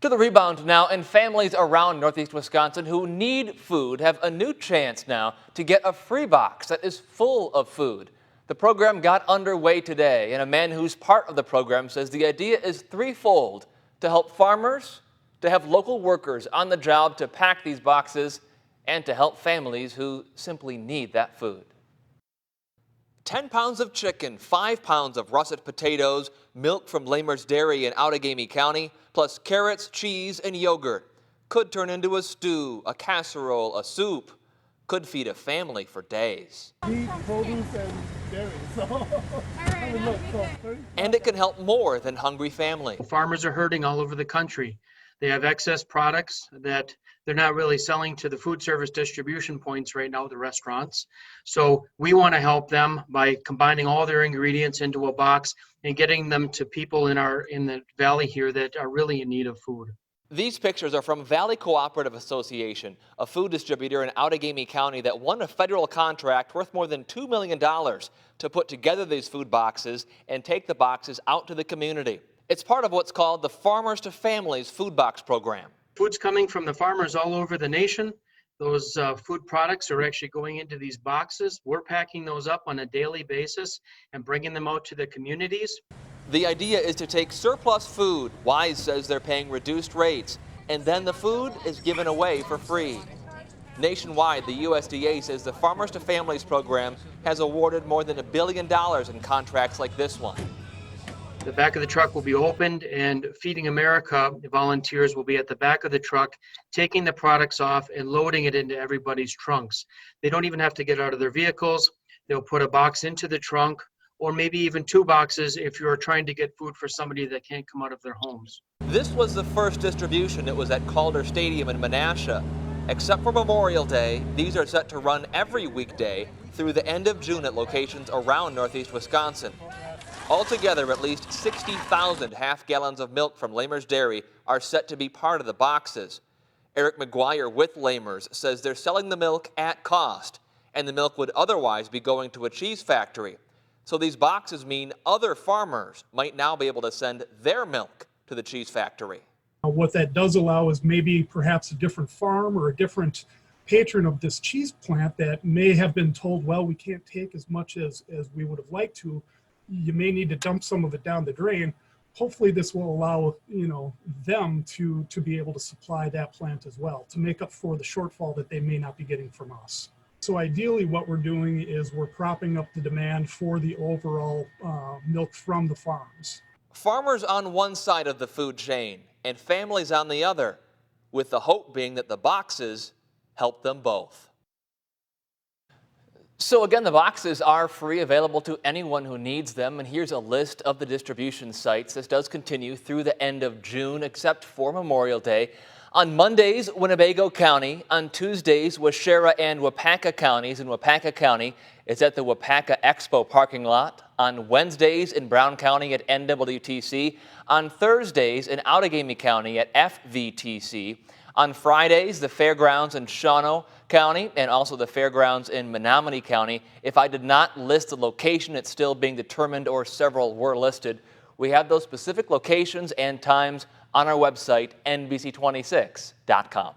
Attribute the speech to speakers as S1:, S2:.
S1: To the rebound now, and families around Northeast Wisconsin who need food have a new chance now to get a free box that is full of food. The program got underway today, and a man who's part of the program says the idea is threefold: to help farmers, to have local workers on the job to pack these boxes, and to help families who simply need that food. 10 pounds of chicken, 5 pounds of russet potatoes, milk from Lamers Dairy in Outagamie County, plus carrots, cheese, and yogurt. Could turn into a stew, a casserole, a soup. Could feed a family for days.
S2: Meat, produce, and dairy.
S1: And it can help more than hungry families.
S3: Farmers are hurting all over the country. They have excess products that they're not really selling to the food service distribution points right now, the restaurants. So we want to help them by combining all their ingredients into a box and getting them to people in the valley here that are really in need of food.
S1: These pictures are from Valley Cooperative Association, a food distributor in Outagamie County that won a federal contract worth more than $2 million to put together these food boxes and take the boxes out to the community. It's part of what's called the Farmers to Families Food Box Program.
S3: Food's coming from the farmers all over the nation. Those food products are actually going into these boxes. We're packing those up on a daily basis and bringing them out to the communities.
S1: The idea is to take surplus food. Wise says they're paying reduced rates, and then the food is given away for free. Nationwide, the USDA says the Farmers to Families program has awarded more than $1 billion in contracts like this one.
S3: The back of the truck will be opened, and Feeding America volunteers will be at the back of the truck taking the products off and loading it into everybody's trunks. They don't even have to get out of their vehicles. They'll put a box into the trunk, or maybe even 2 boxes if you're trying to get food for somebody that can't come out of their homes.
S1: This was the first distribution. It was at Calder Stadium in Menasha. Except for Memorial Day, these are set to run every weekday through the end of June at locations around Northeast Wisconsin. Altogether, at least 60,000 half-gallons of milk from Lamers Dairy are set to be part of the boxes. Eric McGuire with Lamers says they're selling the milk at cost, and the milk would otherwise be going to a cheese factory. So these boxes mean other farmers might now be able to send their milk to the cheese factory.
S2: What that does allow is maybe perhaps a different farm or a different patron of this cheese plant that may have been told, well, we can't take as much as we would have liked to. You may need to dump some of it down the drain. Hopefully this will allow, them to be able to supply that plant as well, to make up for the shortfall that they may not be getting from us. So ideally what we're doing is we're propping up the demand for the overall milk from the farms.
S1: Farmers on one side of the food chain and families on the other, with the hope being that the boxes help them both. So again, the boxes are free, available to anyone who needs them, and here's a list of the distribution sites. This does continue through the end of June, except for Memorial Day. On Mondays, Winnebago County. On Tuesdays, Waushara and Wapaka counties. In Wapaka County, it's at the Wapaka Expo parking lot. On Wednesdays in Brown County at NWTC. On Thursdays in Outagamie County at FVTC. On Fridays, the fairgrounds in Shawano County and also the fairgrounds in Menominee County. If I did not list the location, it's still being determined, or several were listed. We have those specific locations and times on our website, NBC26.com.